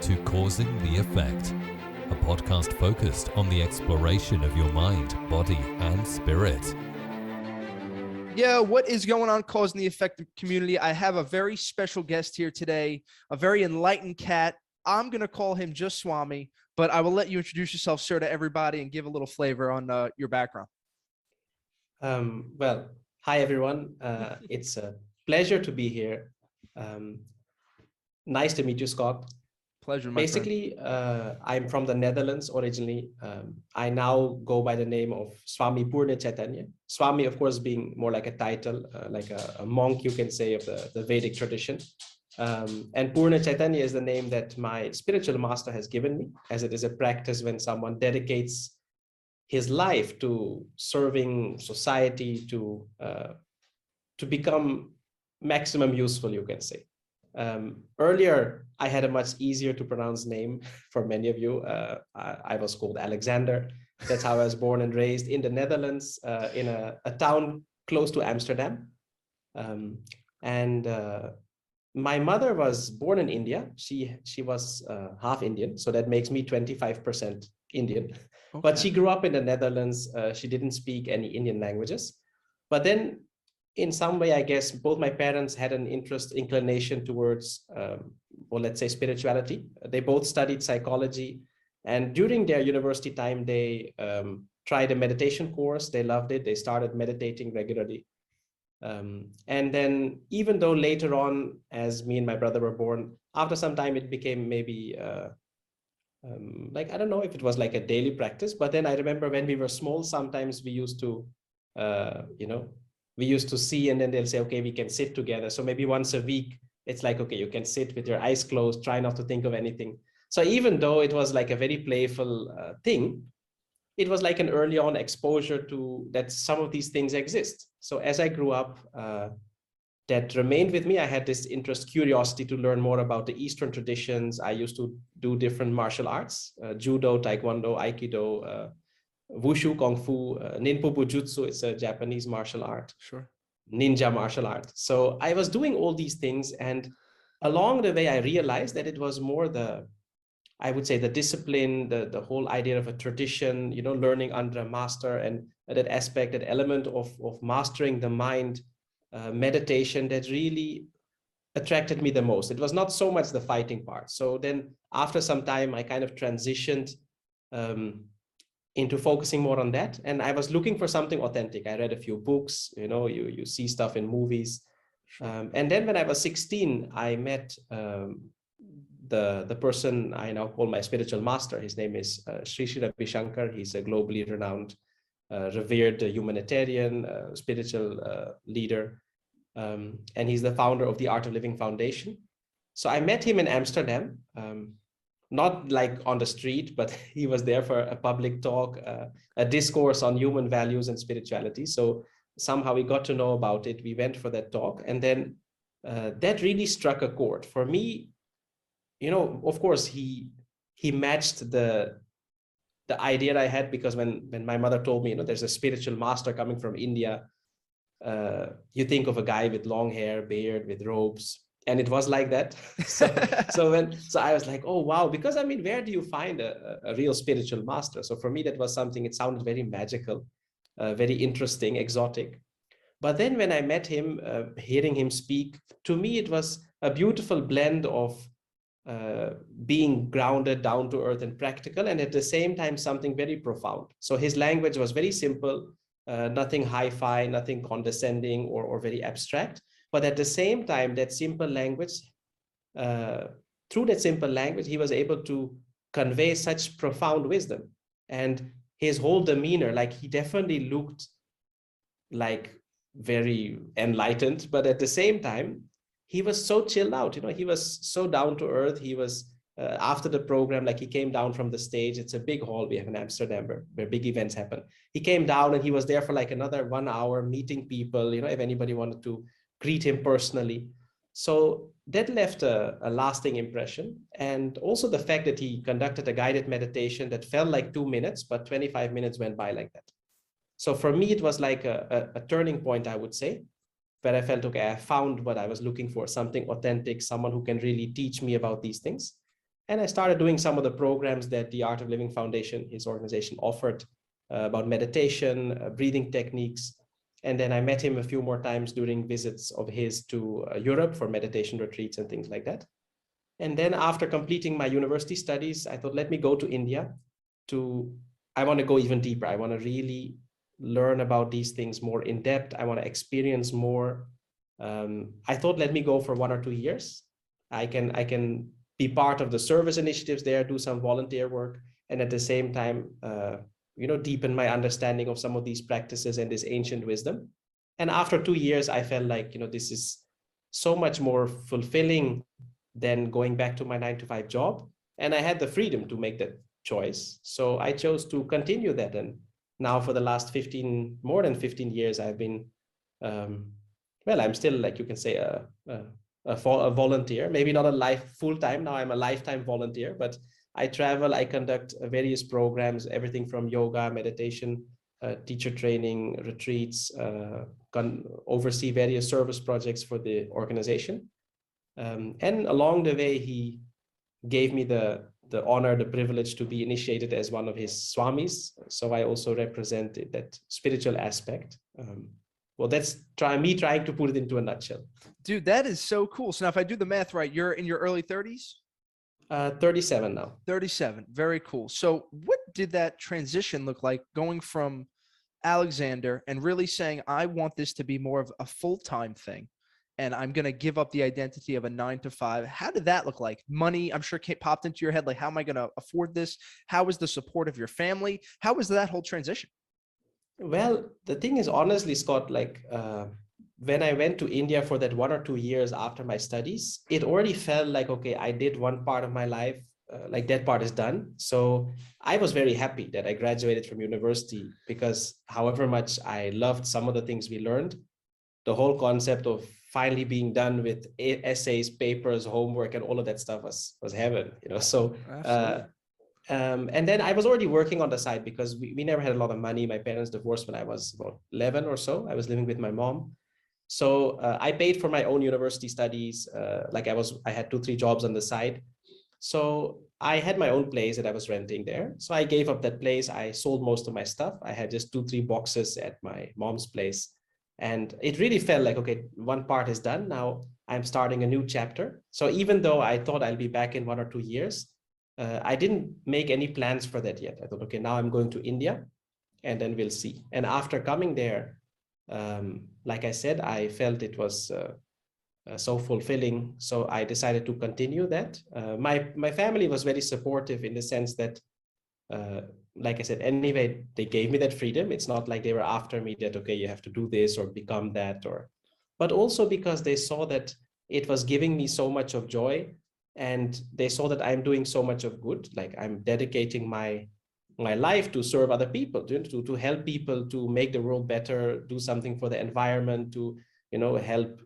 to Causing the Effect, a podcast focused on the exploration of your mind, body, and spirit. Yeah, what is going on, Causing the Effect community? I have a very special guest here today, a very enlightened cat. I'm going to call him just Swami, but I will let you introduce yourself, sir, to everybody and give a little flavor on your background. Well, hi, everyone. It's a pleasure to be here. Nice to meet you, Scott. Pleasure, my friend. Basically, I'm from the Netherlands originally. I now go by the name of Swami Purnachaitanya. Swami, of course, being more like a title, like a monk, you can say, of the Vedic tradition. And Purnachaitanya is the name that my spiritual master has given me, as it is a practice when someone dedicates his life to serving society, to become maximum useful, you can say. Earlier, I had a much easier to pronounce name for many of you. I was called Alexander. That's how I was born and raised in the Netherlands, in a town close to Amsterdam. My mother was born in India. She was half Indian, so that makes me 25% Indian. Okay. But she grew up in the Netherlands. She didn't speak any Indian languages. But then in some way, I guess both my parents had an inclination towards, well, let's say spirituality. They both studied psychology. And during their university time, they tried a meditation course. They loved it. They started meditating regularly. And then even though later on, as me and my brother were born, after some time, it became maybe like, I don't know if it was like a daily practice, but then I remember when we were small, sometimes we used to, we used to see, and then they'll say, okay, we can sit together. So maybe once a week, it's like, okay, you can sit with your eyes closed, try not to think of anything. So even though it was like a very playful thing, it was like an early on exposure to that some of these things exist. So as I grew up, that remained with me. I had this interest, curiosity to learn more about the Eastern traditions. I used to do different martial arts, judo, taekwondo, aikido, wushu, kung fu, ninpo bujutsu. It's a Japanese martial art. Sure. Ninja martial art. So I was doing all these things, and along the way, I realized that it was more I would say the discipline, the whole idea of a tradition, learning under a master, and that aspect, that element of mastering the mind, meditation, that really attracted me the most. It was not so much the fighting part. So then after some time, I kind of transitioned into focusing more on that. And I was looking for something authentic. I read a few books, you see stuff in movies. Sure. And then when I was 16, I met the person I now call my spiritual master. His name is Sri Ravi Shankar. He's a globally renowned, revered humanitarian, spiritual leader. And he's the founder of the Art of Living Foundation. So I met him in Amsterdam, not like on the street, but he was there for a public talk, a discourse on human values and spirituality. So somehow we got to know about it. We went for that talk, and then that really struck a chord for me. Of course, he matched the idea I had, because when my mother told me, there's a spiritual master coming from India, you think of a guy with long hair, beard, with robes, and it was like that. So I was like, oh wow, because where do you find a real spiritual master? So for me, that was something. It sounded very magical, very interesting, exotic. But then when I met him, hearing him speak, to me it was a beautiful blend of being grounded, down to earth, and practical, and at the same time something very profound. So his language was very simple, nothing hi-fi, nothing condescending or very abstract. But at the same time, that simple language, through that simple language, he was able to convey such profound wisdom. And his whole demeanor, like, he definitely looked like very enlightened, but at the same time, he was so chilled out. He was so down to earth. He was, after the program, like, he came down from the stage. It's a big hall we have in Amsterdam where big events happen. He came down and he was there for like another 1 hour meeting people, if anybody wanted to greet him personally. So that left a lasting impression. And also the fact that he conducted a guided meditation that felt like 2 minutes, but 25 minutes went by like that. So for me, it was like a turning point, I would say, where I felt, okay, I found what I was looking for, something authentic, someone who can really teach me about these things. And I started doing some of the programs that the Art of Living Foundation, his organization, offered about meditation, breathing techniques. And then I met him a few more times during visits of his to Europe for meditation retreats and things like that. And then after completing my university studies, I thought, let me go to India I want to go even deeper. I want to really learn about these things more in depth. I want to experience more. I thought, let me go for 1 or 2 years. I can be part of the service initiatives there, do some volunteer work, and at the same time, deepen my understanding of some of these practices and this ancient wisdom. And after 2 years, I felt like, this is so much more fulfilling than going back to my 9-to-5 job. And I had the freedom to make that choice. So I chose to continue that. And now for the last more than 15 years, I've been, I'm still, like you can say, a volunteer, maybe not a full-time. Now I'm a lifetime volunteer, but I travel, I conduct various programs, everything from yoga, meditation, teacher training, retreats, oversee various service projects for the organization. And along the way, he gave me the honor, the privilege to be initiated as one of his Swamis. So I also represent that spiritual aspect. Well, that's me trying to put it into a nutshell. Dude, that is so cool. So now if I do the math right, you're in your early 30s? 37 now. 37. Very cool. So what did that transition look like, going from Alexander and really saying, I want this to be more of a full-time thing, and I'm going to give up the identity of a 9-to-5? How did that look like? Money, I'm sure, popped into your head. Like, how am I going to afford this? How was the support of your family? How was that whole transition? Well, the thing is, honestly, Scott, like when I went to India for that 1 or 2 years after my studies, it already felt like, okay, I did one part of my life, like that part is done. So I was very happy that I graduated from university, because however much I loved some of the things we learned, the whole concept of finally being done with essays, papers, homework, and all of that stuff was heaven, So, and then I was already working on the side, because we never had a lot of money. My parents divorced when I was about 11 or so. I was living with my mom. So I paid for my own university studies. I had 2-3 jobs on the side. So I had my own place that I was renting there. So I gave up that place. I sold most of my stuff. I had just 2-3 boxes at my mom's place. And it really felt like, okay, one part is done. Now I'm starting a new chapter. So even though I thought I'll be back in 1 or 2 years, I didn't make any plans for that yet. I thought, okay, now I'm going to India, and then we'll see. And after coming there, like I said, I felt it was so fulfilling. So I decided to continue that. My family was very supportive, in the sense that, like I said, anyway, they gave me that freedom. It's not like they were after me that, okay, you have to do this or become that, but also because they saw that it was giving me so much of joy, and they saw that I'm doing so much of good. Like, I'm dedicating my life to serve other people, to help people, to make the world better, do something for the environment, to help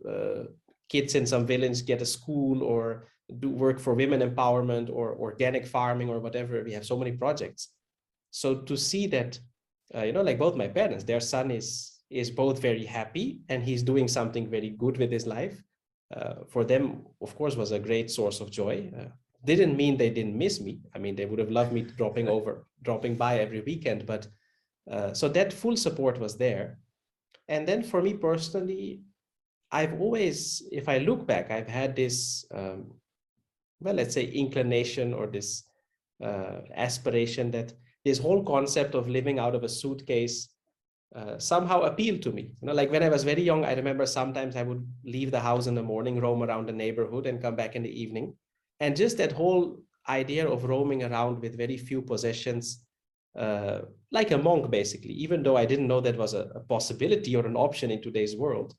kids in some village get a school, or do work for women empowerment, or organic farming, or whatever. We have so many projects. So to see that, like both my parents, their son is both very happy, and he's doing something very good with his life, for them, of course, was a great source of joy. Didn't mean they didn't miss me. I mean, they would have loved me dropping by every weekend, but so that full support was there. And then for me personally, I've always, if I look back, I've had this, let's say, inclination, or this aspiration, that this whole concept of living out of a suitcase somehow appealed to me. Like when I was very young, I remember sometimes I would leave the house in the morning, roam around the neighborhood, and come back in the evening. And just that whole idea of roaming around with very few possessions, like a monk, basically, even though I didn't know that was a possibility or an option in today's world.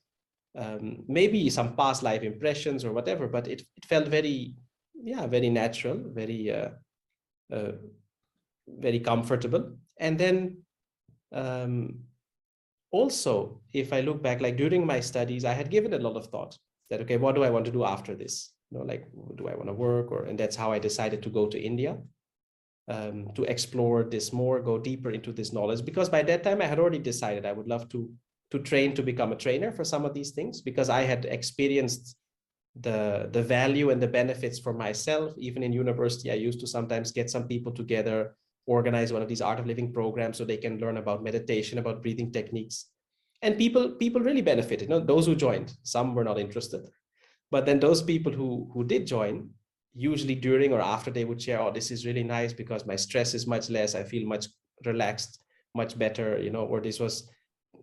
Maybe some past life impressions or whatever, but it felt very natural, very comfortable. And then also, if I look back, like during my studies, I had given a lot of thought that, okay, what do I want to do after this? Like, do I want to work? And that's how I decided to go to India, to explore this more, go deeper into this knowledge. Because by that time I had already decided I would love to train to become a trainer for some of these things, because I had experienced the value and the benefits for myself. Even in university, I used to sometimes get some people together, organize one of these art of living programs so they can learn about meditation, about breathing techniques. And people really benefited. Those who joined, some were not interested, but then those people who did join, usually during or after, they would share, oh, this is really nice because my stress is much less, I feel much relaxed, much better, or this was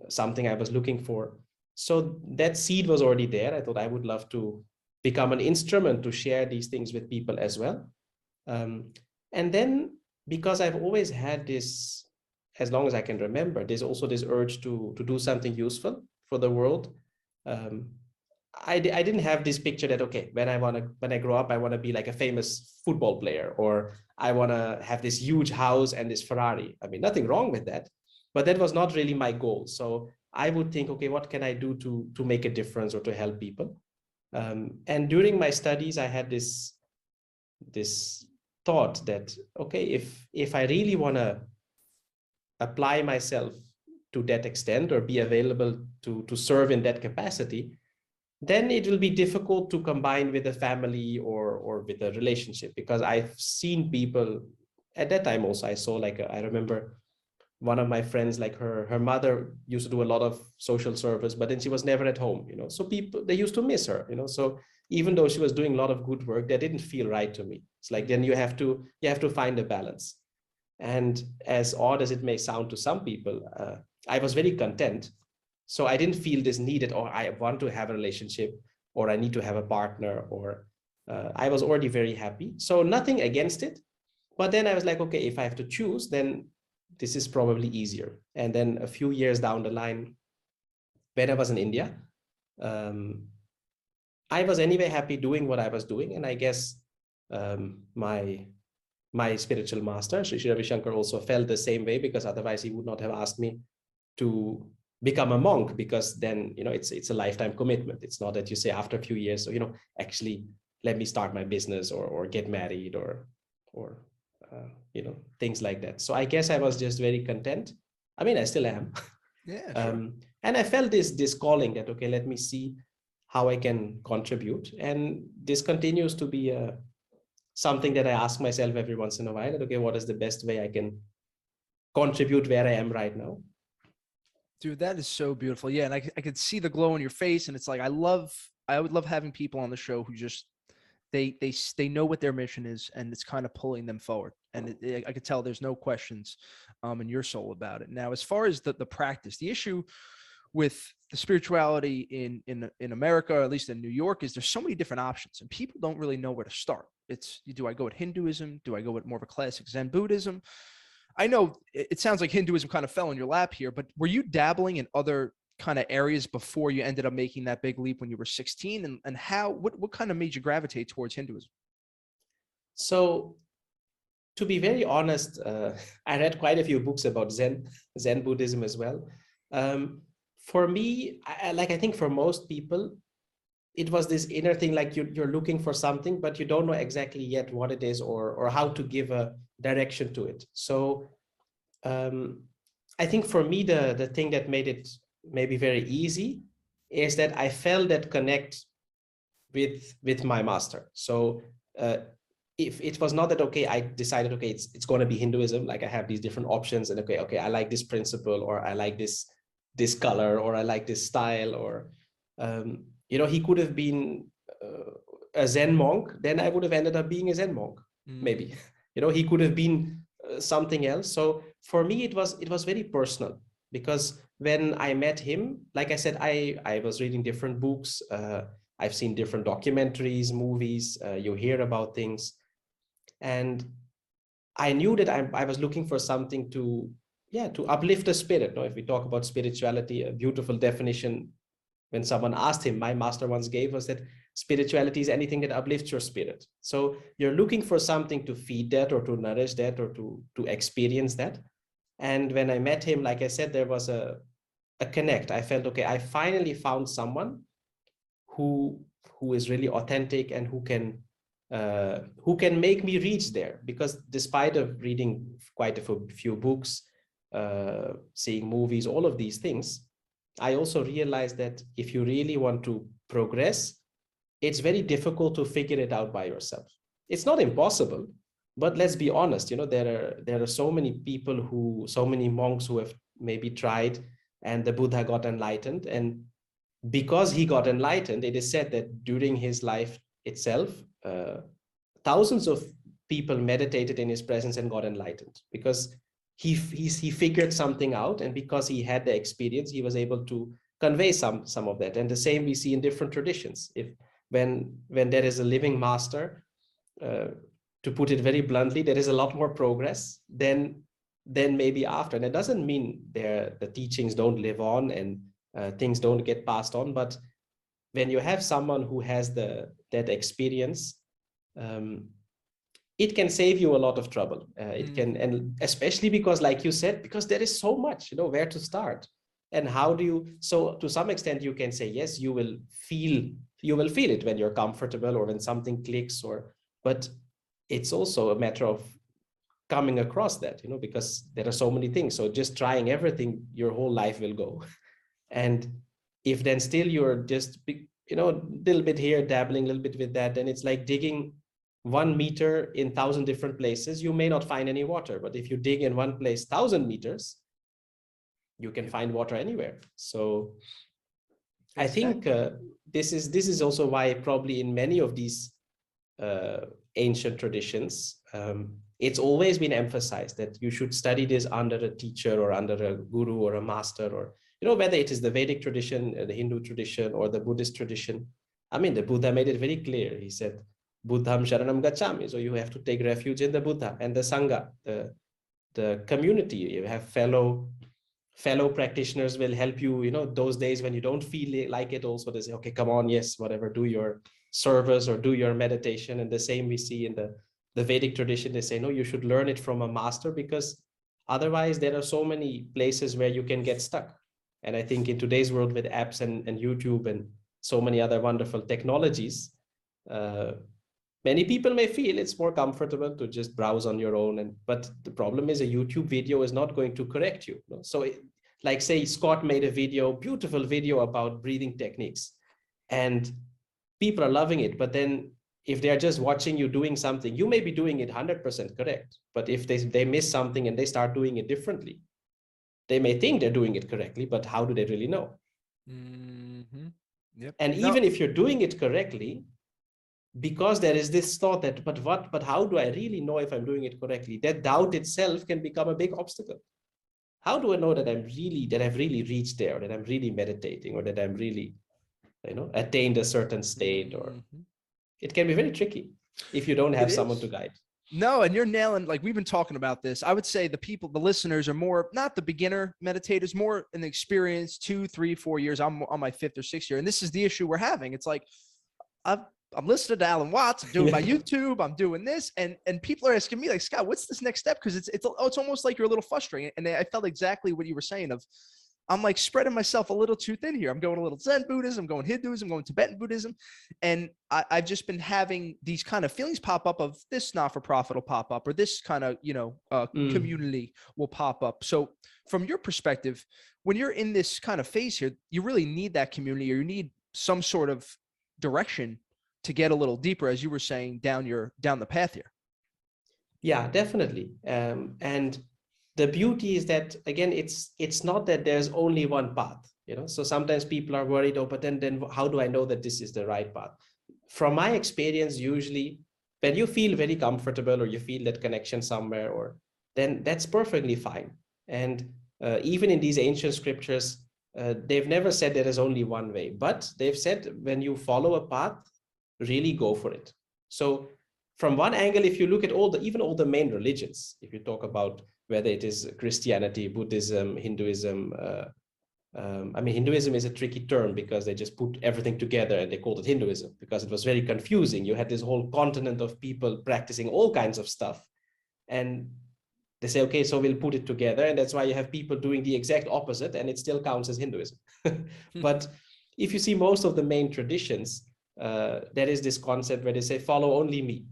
something I was looking for. So that seed was already there. I thought I would love to become an instrument to share these things with people as well. And then, because I've always had this, as long as I can remember, there's also this urge to do something useful for the world. I didn't have this picture that, okay, when I grow up, I want to be like a famous football player, or I want to have this huge house and this Ferrari. I mean, nothing wrong with that, but that was not really my goal. So I would think, okay, what can I do to make a difference or to help people? And during my studies, I had this thought that, okay, if I really want to apply myself to that extent or be available to serve in that capacity, then it will be difficult to combine with a family or with a relationship, because I've seen people at that time also. I saw, like, I remember one of my friends, like her mother used to do a lot of social service, but then she was never at home, so people, they used to miss her, so even though she was doing a lot of good work, that didn't feel right to me. It's like, then you have to find a balance. And as odd as it may sound to some people, I was very content. So I didn't feel this needed, or I want to have a relationship, or I need to have a partner, or I was already very happy. So nothing against it. But then I was like, okay, if I have to choose, then this is probably easier. And then a few years down the line, when I was in India, I was anyway happy doing what I was doing. And I guess my spiritual master, Sri Ravi Shankar, also felt the same way, because otherwise he would not have asked me to become a monk, because then, it's a lifetime commitment. It's not that you say after a few years, so, actually, let me start my business or get married or things like that. So I guess I was just very content. I mean, I still am. Yeah, sure. And I felt this calling that, okay, let me see how I can contribute. And this continues to be something that I ask myself every once in a while, that, okay, what is the best way I can contribute where I am right now? Dude, that is so beautiful. Yeah, and I could see the glow on your face, and it's like, I would love having people on the show who just they know what their mission is, and it's kind of pulling them forward. And I could tell there's no questions in your soul about it. Now, as far as the practice, the issue with the spirituality in America, or at least in New York, is there's so many different options, and people don't really know where to start. Do I go with Hinduism? Do I go with more of a classic Zen Buddhism? I know it sounds like Hinduism kind of fell in your lap here, but were you dabbling in other kind of areas before you ended up making that big leap when you were 16? And what kind of made you gravitate towards Hinduism? So, to be very honest, I read quite a few books about Zen Buddhism as well. For me, I think for most people, it was this inner thing, like you're looking for something, but you don't know exactly yet what it is, or how to give a direction to it. So I think for me, the thing that made it maybe very easy is that I felt that connect with my master. So if it was not that, okay, I decided, okay, it's going to be Hinduism, like I have these different options, and okay, I like this principle, or I like this color, or I like this style, or he could have been a Zen monk, then I would have ended up being a Zen monk, maybe. He could have been something else. So for me, it was very personal, because when I met him, like I said, I was reading different books. I've seen different documentaries, movies. You hear about things, and I knew that I was looking for something to uplift the spirit. If we talk about spirituality, a beautiful definition when someone asked him, my master once gave us, that spirituality is anything that uplifts your spirit. So you're looking for something to feed that, or to nourish that, or to experience that. And when I met him, like I said, there was a connect. I felt, okay, I finally found someone who is really authentic, and who can make me reach there. Because despite of reading quite a few books, seeing movies, all of these things, I also realized that if you really want to progress, it's very difficult to figure it out by yourself. It's not impossible, but let's be honest, there are so many people so many monks who have maybe tried, and the Buddha got enlightened. And because he got enlightened, it is said that during his life itself, thousands of people meditated in his presence and got enlightened, because he figured something out, and because he had the experience, he was able to convey some of that. And the same we see in different traditions. If when there is a living master, to put it very bluntly, there is a lot more progress than maybe after. And it doesn't mean the teachings don't live on and things don't get passed on, but when you have someone who has that experience, it can save you a lot of trouble. It can, and especially because, like you said, because there is so much, where to start and how do you. So to some extent, you can say yes, you will feel it when you're comfortable or when something clicks, but it's also a matter of coming across that, because there are so many things. So just trying everything, your whole life will go. And if then still you're just, a little bit here, dabbling a little bit with that, then it's like digging 1 meter in 1,000 different places. You may not find any water, but if you dig in one place 1,000 meters, you can find water anywhere. So I think this is also why probably in many of these ancient traditions, it's always been emphasized that you should study this under a teacher or under a guru or a master, or whether it is the Vedic tradition, the Hindu tradition, or the Buddhist tradition. I mean, the Buddha made it very clear. He said, Buddham Sharanam Gacchami. So you have to take refuge in the Buddha and the Sangha, the community. You have fellow practitioners will help you, those days when you don't feel like it also. They say, okay, come on, yes, whatever, do your service or do your meditation. And the same we see in the Vedic tradition. They say, no, you should learn it from a master, because otherwise there are so many places where you can get stuck. And I think in today's world with apps and YouTube and so many other wonderful technologies, many people may feel it's more comfortable to just browse on your own. But the problem is a YouTube video is not going to correct you. So like say Scott made a beautiful video about breathing techniques, and people are loving it. But then if they're just watching you doing something, you may be doing it 100% correct. But if they miss something and they start doing it differently, they may think they're doing it correctly, but how do they really know? Yep. And even if you're doing it correctly, because there is this thought that, but how do I really know if I'm doing it correctly? That doubt itself can become a big obstacle. How do I know that I've really reached there, or that I'm really meditating, or that I'm really, attained a certain state? Or it can be very tricky if you don't have someone to guide. No, and you're nailing, like we've been talking about this. I would say the listeners are more, not the beginner meditators, more in the experience, 2, 3, 4 years. I'm on my 5th or 6th year. And this is the issue we're having. It's like, I'm listening to Alan Watts, I'm doing my YouTube, I'm doing this. And people are asking me like, Scott, what's this next step? Because it's almost like you're a little frustrated. And I felt exactly what you were saying of, I'm like spreading myself a little too thin here. I'm going a little Zen Buddhism, I'm going Hinduism, I'm going Tibetan Buddhism. And I've just been having these kind of feelings pop up of this not-for-profit will pop up, or this kind of, community will pop up. So from your perspective, when you're in this kind of phase here, you really need that community, or you need some sort of direction to get a little deeper, as you were saying, down the path here. Yeah, definitely. And the beauty is that, again, it's not that there's only one path, so sometimes people are worried, but then how do I know that this is the right path? From my experience, usually when you feel very comfortable, or you feel that connection somewhere, or then that's perfectly fine. And even in these ancient scriptures, they've never said there is only one way, but they've said when you follow a path, really go for it. So from one angle, if you look at even all the main religions, if you talk about whether it is Christianity, Buddhism, Hinduism, Hinduism is a tricky term because they just put everything together and they called it Hinduism because it was very confusing. You had this whole continent of people practicing all kinds of stuff. And they say, okay, so we'll put it together. And that's why you have people doing the exact opposite and it still counts as Hinduism. But if you see most of the main traditions, there is this concept where they say, follow only me.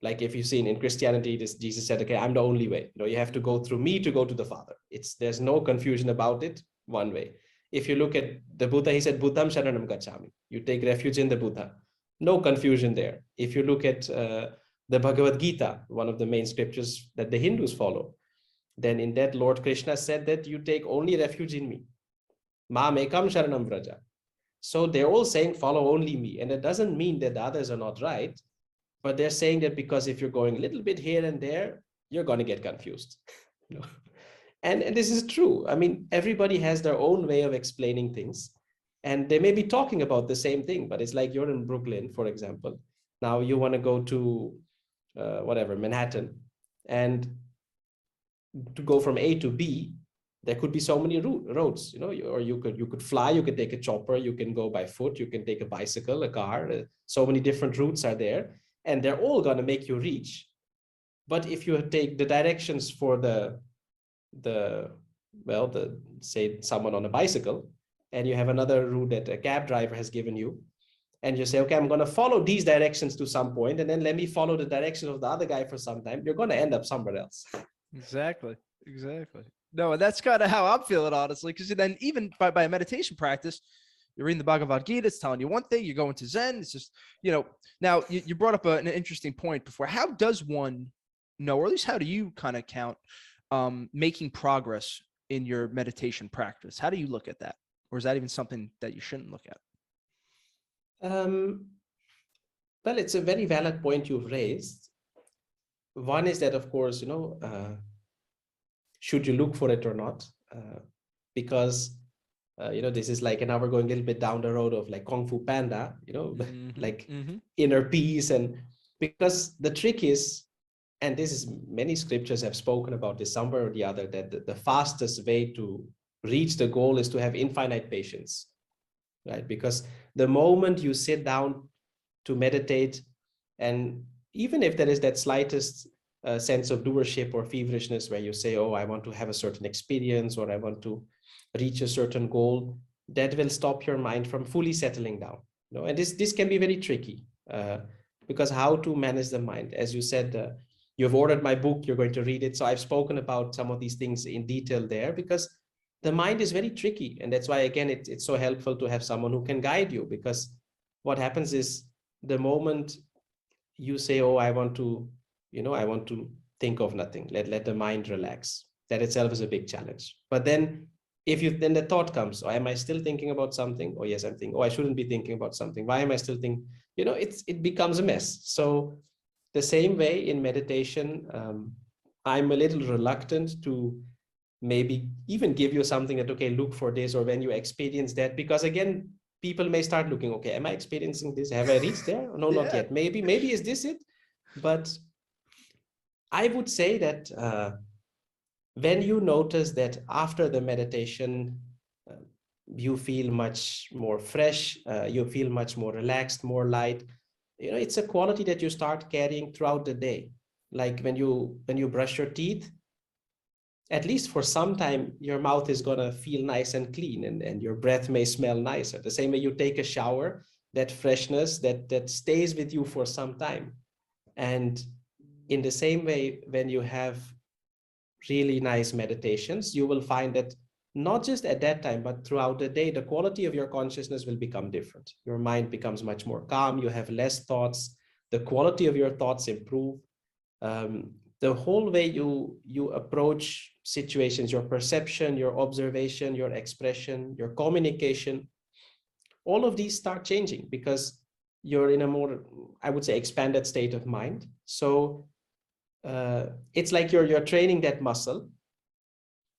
Like if you've seen in Christianity, Jesus said, okay, I'm the only way. You have to go through me to go to the Father. There's no confusion about it, one way. If you look at the Buddha, he said, Buddham Sharanam Gacchami. You take refuge in the Buddha. No confusion there. If you look at the Bhagavad Gita, one of the main scriptures that the Hindus follow, then in that Lord Krishna said that you take only refuge in me. Mam ekam sharanam vraja. So they're all saying follow only me. And it doesn't mean that the others are not right, but they're saying that because if you're going a little bit here and there, you're going to get confused. You know? And this is true. I mean, everybody has their own way of explaining things. And they may be talking about the same thing, but it's like you're in Brooklyn, for example. Now you want to go to Manhattan, and to go from A to B, there could be so many roads, or you could fly, you could take a chopper, you can go by foot, you can take a bicycle, a car. So many different routes are there, and they're all going to make you reach. But if you take the directions for say someone on a bicycle, and you have another route that a cab driver has given you, and you say, okay, I'm going to follow these directions to some point, and then let me follow the direction of the other guy for some time, you're going to end up somewhere else. Exactly. No, that's kind of how I'm feeling, honestly, because then even by a meditation practice, you're reading the Bhagavad Gita, it's telling you one thing, you're going to Zen, it's just, now you brought up an interesting point before. How does one know, or at least how do you kind of count making progress in your meditation practice? How do you look at that? Or is that even something that you shouldn't look at? Well, it's a very valid point you've raised. One is that, of course, should you look for it or not? Because, this is like, and now we're going a little bit down the road of like Kung Fu Panda, like inner peace. And because the trick is, and this is, many scriptures have spoken about this somewhere or the other, that the fastest way to reach the goal is to have infinite patience, right? Because the moment you sit down to meditate, and even if there is that slightest sense of doership or feverishness where you say, oh, I want to have a certain experience, or I want to reach a certain goal, that will stop your mind from fully settling down. And this can be very tricky, because how to manage the mind? As you said, you've ordered my book, you're going to read it. So I've spoken about some of these things in detail there, because the mind is very tricky. And that's why, again, it's so helpful to have someone who can guide you, because what happens is the moment you say, oh, I want to think of nothing, let the mind relax, that itself is a big challenge. But then then the thought comes, oh, am I still thinking about something? Oh, yes, I'm thinking. Oh, I shouldn't be thinking about something. Why am I still thinking? It becomes a mess. So the same way in meditation, I'm a little reluctant to maybe even give you something that, okay, look for this, or when you experience that, because again, people may start looking, okay, am I experiencing this? Have I reached there? No, not yet. Maybe is this it? But I would say that when you notice that after the meditation, you feel much more fresh, you feel much more relaxed, more light, it's a quality that you start carrying throughout the day. Like when you brush your teeth, at least for some time, your mouth is going to feel nice and clean, and your breath may smell nicer. The same way you take a shower, that freshness that stays with you for some time. And in the same way, when you have really nice meditations, you will find that not just at that time, but throughout the day, the quality of your consciousness will become different. Your mind becomes much more calm. You have less thoughts. The quality of your thoughts improve. The whole way you approach situations, your perception, your observation, your expression, your communication, all of these start changing because you're in a more, I would say, expanded state of mind. So it's like you're training that muscle,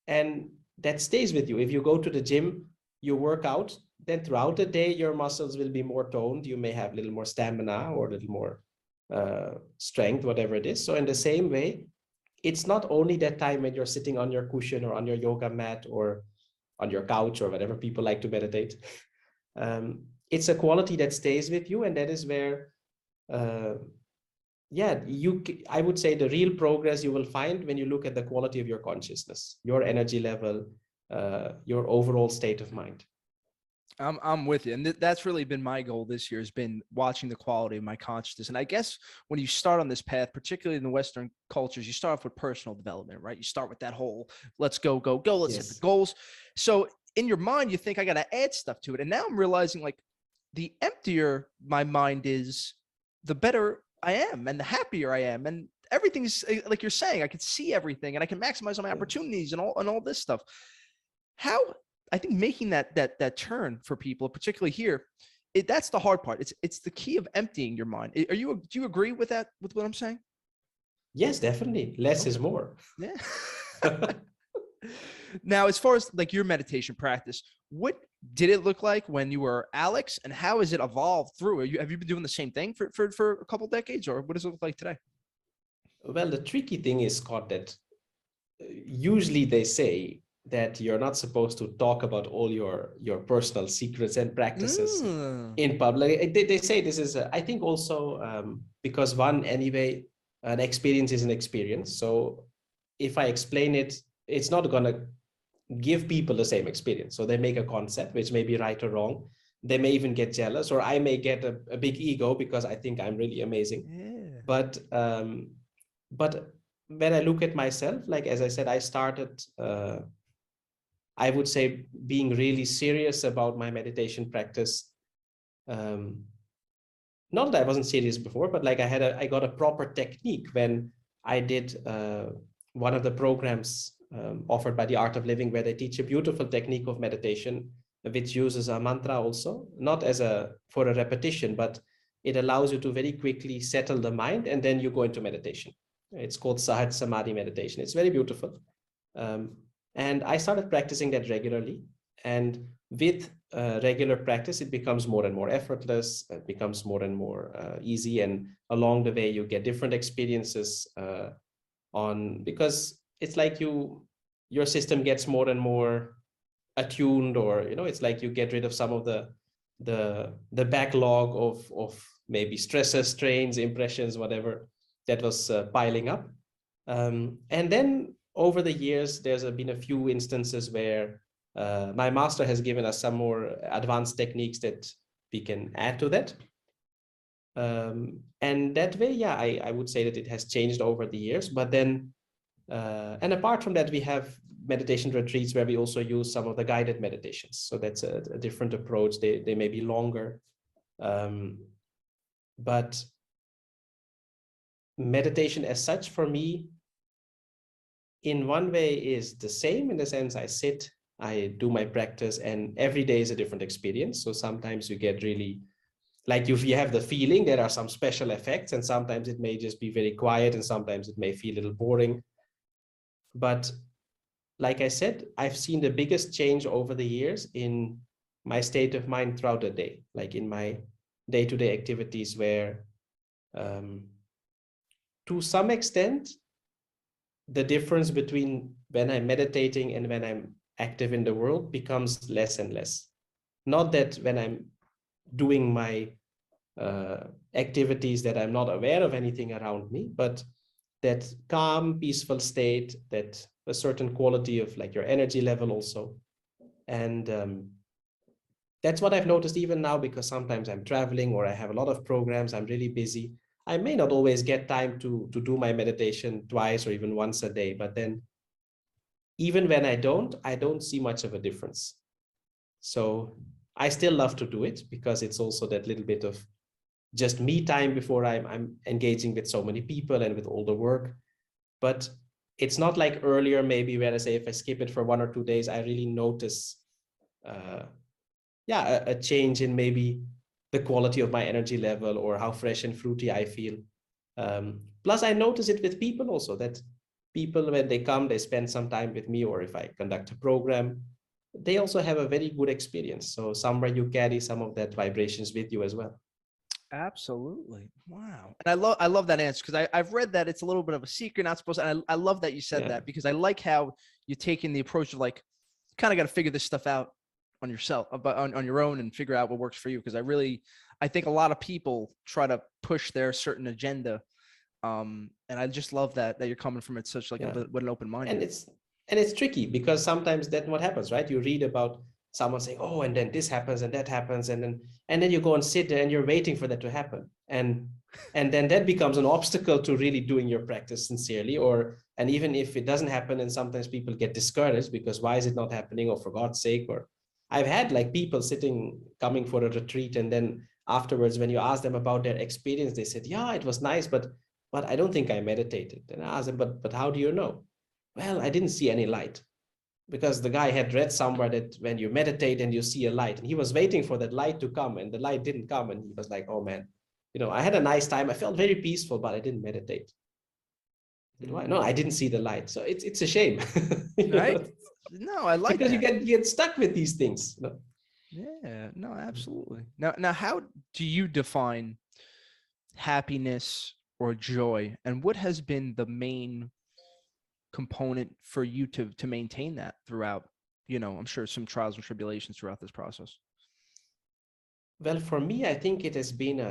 and that stays with you. If you go to the gym, you work out, then throughout the day, your muscles will be more toned. You may have a little more stamina or a little more strength, whatever it is. So in the same way, it's not only that time when you're sitting on your cushion or on your yoga mat or on your couch or whatever people like to meditate. It's a quality that stays with you, and that is where I would say the real progress you will find when you look at the quality of your consciousness, your energy level, your overall state of mind. I'm with you. And that's really been my goal this year, has been watching the quality of my consciousness. And I guess when you start on this path, particularly in the Western cultures, you start off with personal development, right? You start with that whole, let's go, let's hit the goals. So in your mind, you think I got to add stuff to it. And now I'm realizing, like, the emptier my mind is, the better I am and the happier I am. And everything's like you're saying, I can see everything and I can maximize on my opportunities and all this stuff. How, I think making that turn for people, particularly here, that's the hard part. It's the key of emptying your mind. Do you agree with that, with what I'm saying? Yes, definitely. Less is more. Yeah. Now, as far as like your meditation practice, what did it look like when you were Alex, and how has it evolved through? Have you been doing the same thing for a couple decades, or what does it look like today? Well, the tricky thing is, Scott, that usually they say that you're not supposed to talk about all your personal secrets and practices in public. They say this is, I think also because anyway, an experience is an experience. So if I explain it, it's not going to give people the same experience. So they make a concept, which may be right or wrong. They may even get jealous, or I may get a big ego because I think I'm really amazing. Yeah. But when I look at myself, like, as I said, I started, I would say, being really serious about my meditation practice. Not that I wasn't serious before, but like I got a proper technique when I did one of the programs offered by the Art of Living, where they teach a beautiful technique of meditation, which uses a mantra also, not for a repetition, but it allows you to very quickly settle the mind, and then you go into meditation. It's called Sahaj Samadhi meditation. It's very beautiful. And I started practicing that regularly. And with regular practice, it becomes more and more effortless. It becomes more and more easy. And along the way, you get different experiences because it's like your system gets more and more attuned, or, it's like you get rid of some of the backlog of maybe stresses, strains, impressions, whatever that was piling up. And then over the years, there's been a few instances where my master has given us some more advanced techniques that we can add to that. And that way, yeah, I would say that it has changed over the years. But then, and apart from that, we have meditation retreats where we also use some of the guided meditations. So that's a different approach. They may be longer. But meditation as such, for me, in one way is the same, in the sense I sit, I do my practice, and every day is a different experience. So sometimes you get really, like, if you have the feeling, there are some special effects, and sometimes it may just be very quiet, and sometimes it may feel a little boring. But like I said, I've seen the biggest change over the years in my state of mind throughout the day, like in my day-to-day activities, where to some extent, the difference between when I'm meditating and when I'm active in the world becomes less and less. Not that when I'm doing my activities that I'm not aware of anything around me, but that calm, peaceful state, that a certain quality of like your energy level also. And that's what I've noticed even now, because sometimes I'm traveling or I have a lot of programs, I'm really busy. I may not always get time to do my meditation twice or even once a day, but then even when I don't see much of a difference. So I still love to do it, because it's also that little bit of just me time before I'm engaging with so many people and with all the work. But it's not like earlier, maybe, where I say if I skip it for 1 or 2 days, I really notice a change in maybe the quality of my energy level or how fresh and fruity I feel. Plus, I notice it with people also, that people, when they come, they spend some time with me, or if I conduct a program, they also have a very good experience. So somewhere you carry some of that vibrations with you as well. Absolutely. Wow. And I love that answer, because I've read that it's a little bit of a secret, not supposed to, and I love that you said that, because I like how you're taking the approach of like, kind of got to figure this stuff out on yourself, on your own, and figure out what works for you. Because I think a lot of people try to push their certain agenda. And I just love that you're coming from it such like with an open mind. And it's tricky, because sometimes that's what happens, right? You read about someone saying, oh, and then this happens and that happens, and then you go and sit there and you're waiting for that to happen, and then that becomes an obstacle to really doing your practice sincerely. And even if it doesn't happen, and sometimes people get discouraged because why is it not happening, or for God's sake, or I've had like people coming for a retreat, and then afterwards, when you ask them about their experience, they said, yeah, it was nice, but I don't think I meditated. And I asked them, but how do you know? Well, I didn't see any light, because the guy had read somewhere that when you meditate and you see a light, and he was waiting for that light to come, and the light didn't come. And he was like, oh man, I had a nice time. I felt very peaceful, but I didn't meditate. No, I didn't see the light. So it's a shame. Right? No, I like because that. you get stuck with these things. Yeah, no, absolutely. Now, how do you define happiness or joy, and what has been the main component for you to maintain that throughout? I'm sure some trials and tribulations throughout this process. Well, for me, I think it has been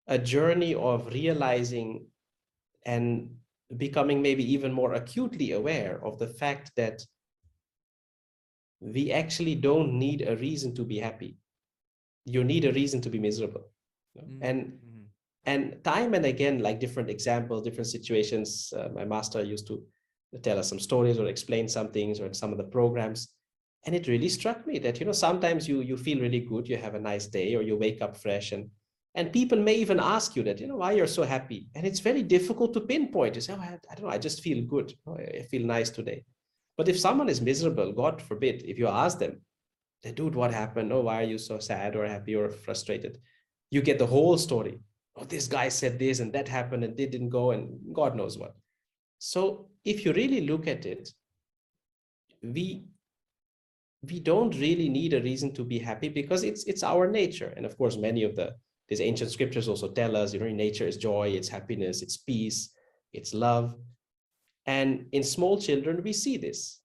a journey of realizing and becoming maybe even more acutely aware of the fact that we actually don't need a reason to be happy. You need a reason to be miserable. And time and again, like different examples, different situations, my master used to tell us some stories or explain some things or in some of the programs. And it really struck me that, sometimes you feel really good, you have a nice day, or you wake up fresh, and people may even ask you that, why you're so happy. And it's very difficult to pinpoint. You say, oh, I don't know, I just feel good. Oh, I feel nice today. But if someone is miserable, God forbid, if you ask them, dude, what happened? Oh, why are you so sad or happy or frustrated? You get the whole story. Oh, this guy said this and that happened and they didn't go and God knows what. So if you really look at it, we don't really need a reason to be happy, because it's our nature. And of course, many of these ancient scriptures also tell us, nature is joy, it's happiness, it's peace, it's love. And in small children, we see this.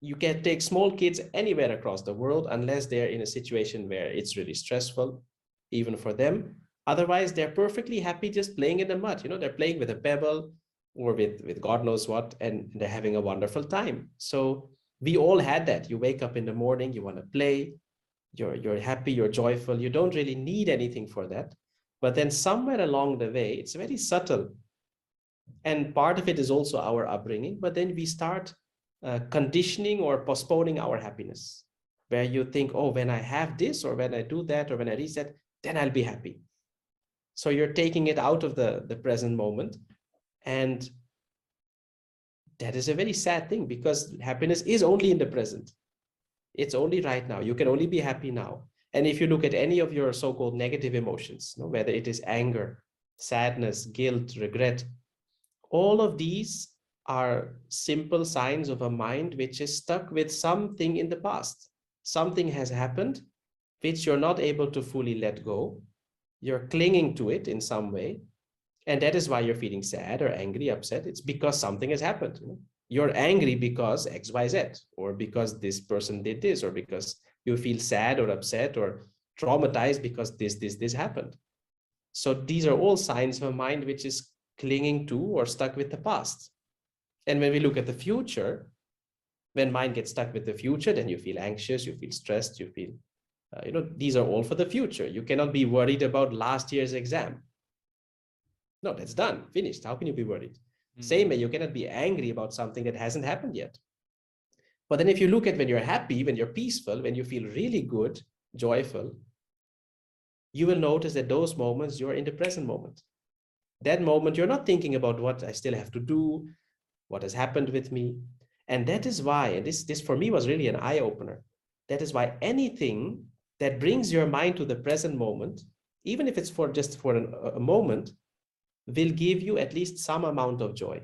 You can take small kids anywhere across the world, unless they're in a situation where it's really stressful, even for them. Otherwise, they're perfectly happy just playing in the mud. They're playing with a pebble or with God knows what, and they're having a wonderful time. So we all had that. You wake up in the morning, you want to play, you're happy, you're joyful. You don't really need anything for that. But then somewhere along the way, it's very subtle. And part of it is also our upbringing. But then we start conditioning or postponing our happiness, where you think, oh, when I have this, or when I do that, or when I reach that, then I'll be happy. So you're taking it out of the present moment. And that is a very sad thing, because happiness is only in the present. It's only right now. You can only be happy now. And if you look at any of your so-called negative emotions, whether it is anger, sadness, guilt, regret, all of these are simple signs of a mind which is stuck with something in the past. Something has happened which you're not able to fully let go. You're clinging to it in some way. And that is why you're feeling sad or angry, upset. It's because something has happened. You're angry because X, Y, Z, or because this person did this, or because you feel sad or upset or traumatized because this happened. So these are all signs of a mind which is clinging to or stuck with the past. And when we look at the future, when mind gets stuck with the future, then you feel anxious, you feel stressed, you feel, these are all for the future. You cannot be worried about last year's exam. No, that's done, finished. How can you be worried? Same way, you cannot be angry about something that hasn't happened yet. But then if you look at when you're happy, when you're peaceful, when you feel really good, joyful, you will notice that those moments, you're in the present moment. That moment, you're not thinking about what I still have to do, what has happened with me. And that is why, and this for me was really an eye-opener. That is why anything that brings your mind to the present moment, even if it's just for a moment, will give you at least some amount of joy,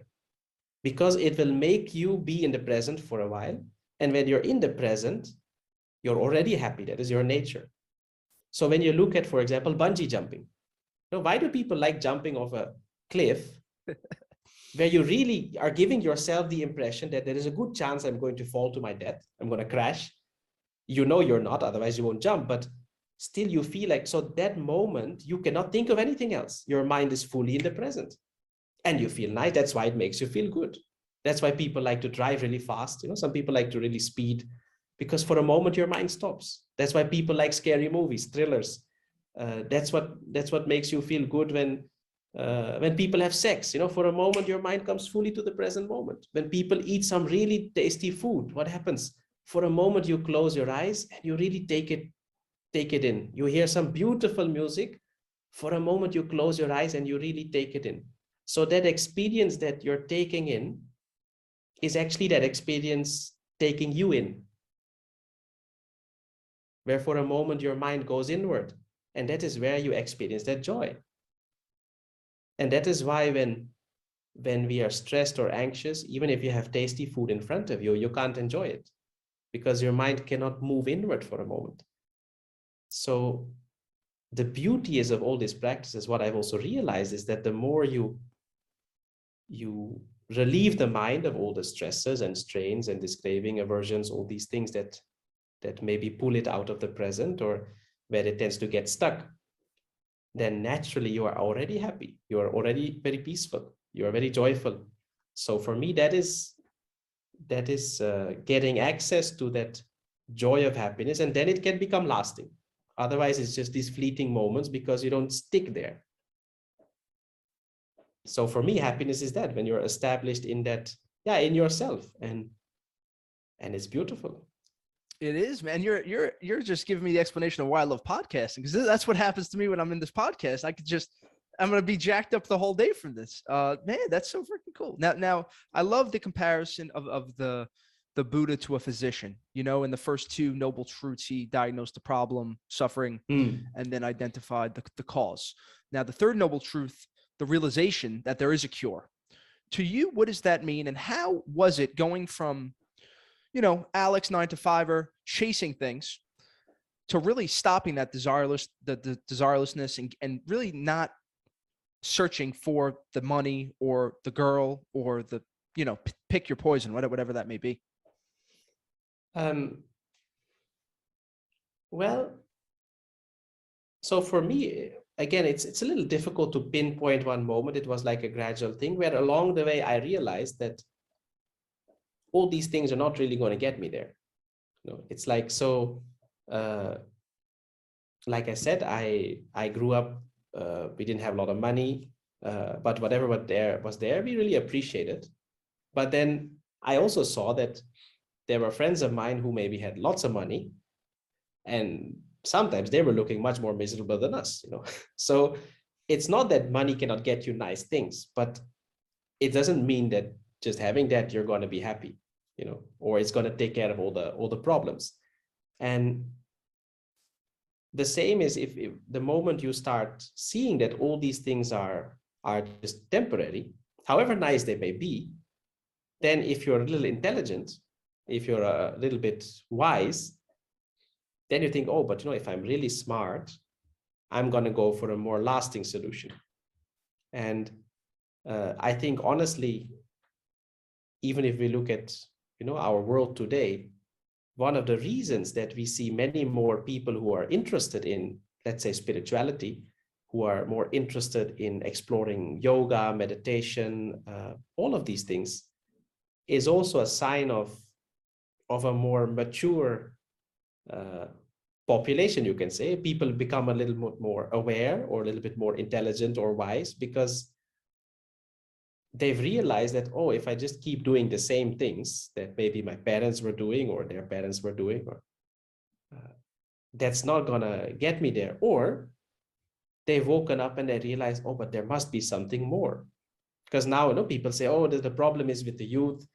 because it will make you be in the present for a while. And when you're in the present, you're already happy. That is your nature. So when you look at, for example, bungee jumping, why do people like jumping off a cliff where you really are giving yourself the impression that there is a good chance I'm going to fall to my death, I'm going to crash? You're not, otherwise you won't jump, but still you feel like, so that moment, you cannot think of anything else. Your mind is fully in the present and you feel nice. That's why it makes you feel good. That's why people like to drive really fast. Some people like to really speed, because for a moment your mind stops. That's why people like scary movies, thrillers. That's what makes you feel good when people have sex. For a moment your mind comes fully to the present moment. When people eat some really tasty food, what happens? for a moment you close your eyes and you really take it in. You hear some beautiful music. For a moment you close your eyes and you really take it in. So that experience that you're taking in is actually that experience taking you in, where for a moment your mind goes inward, and that is where you experience that joy. And that is why when we are stressed or anxious, even if you have tasty food in front of you, you can't enjoy it because your mind cannot move inward for a moment. So the beauty is of all these practices, what I've also realized is that the more you relieve the mind of all the stresses and strains and this craving, aversions, all these things that maybe pull it out of the present or where it tends to get stuck, then naturally you are already happy. You are already very peaceful. You are very joyful. So for me, that is getting access to that joy of happiness, and then it can become lasting. Otherwise, it's just these fleeting moments because you don't stick there. So for me, happiness is that when you're established in that, in yourself, and it's beautiful. It is, man. You're just giving me the explanation of why I love podcasting, because that's what happens to me when I'm in this podcast. I'm going to be jacked up the whole day from this. Man, that's so freaking cool. Now I love the comparison of the Buddha to a physician. You know, in the first two noble truths, he diagnosed the problem, suffering, and then identified the cause. Now, the third noble truth, the realization that there is a cure. To you, what does that mean? And how was it going from, Alex 9-to-5er chasing things to really stopping that the desirelessness and really not searching for the money or the girl or the, pick your poison, whatever that may be? Well, so for me, again, it's a little difficult to pinpoint one moment. It was like a gradual thing where along the way I realized that all these things are not really going to get me there. It's like, so like I said, I grew up, we didn't have a lot of money, but whatever was there, we really appreciated. But then I also saw that there were friends of mine who maybe had lots of money, and sometimes they were looking much more miserable than us, So it's not that money cannot get you nice things, but it doesn't mean that just having that you're going to be happy, or it's going to take care of all the problems. And the same is if the moment you start seeing that all these things are just temporary, however nice they may be, then if you're a little intelligent, if you're a little bit wise, then you think, oh, but if I'm really smart, I'm going to go for a more lasting solution. And I think honestly, even if we look at our world today, one of the reasons that we see many more people who are interested in, let's say, spirituality, who are more interested in exploring yoga, meditation, all of these things, is also a sign of a more mature population, you can say. People become a little bit more aware or a little bit more intelligent or wise because they've realized that, oh, if I just keep doing the same things that maybe my parents were doing or their parents were doing, or that's not gonna get me there. Or they've woken up and they realize, oh, but there must be something more. Because now, people say, oh, the problem is with the youth.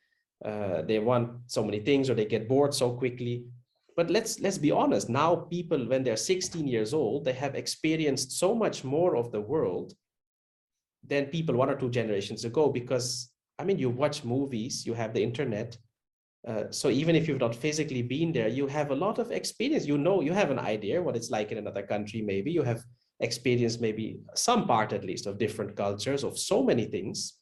They want so many things or they get bored so quickly. But let's be honest. Now people, when they're 16 years old, they have experienced so much more of the world than people 1 or 2 generations ago, because you watch movies, you have the internet. So even if you've not physically been there, you have a lot of experience. You have an idea what it's like in another country. Maybe you have experienced maybe some part at least of different cultures, of so many things.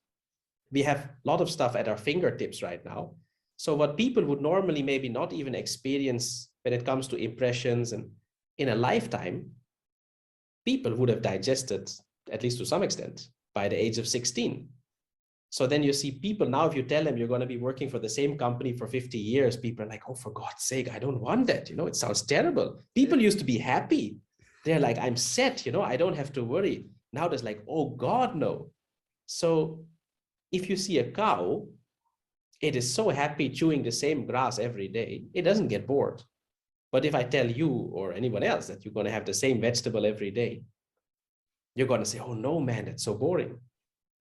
We have a lot of stuff at our fingertips right now. So what people would normally maybe not even experience when it comes to impressions and in a lifetime, people would have digested, at least to some extent, by the age of 16. So then you see people now, if you tell them you're going to be working for the same company for 50 years, people are like, oh, for God's sake, I don't want that. It sounds terrible. People used to be happy. They're like, I'm set, I don't have to worry. Now there's like, oh God, no. So if you see a cow, it is so happy chewing the same grass every day, it doesn't get bored. But if I tell you or anyone else that you're going to have the same vegetable every day, you're going to say, oh no, man, that's so boring.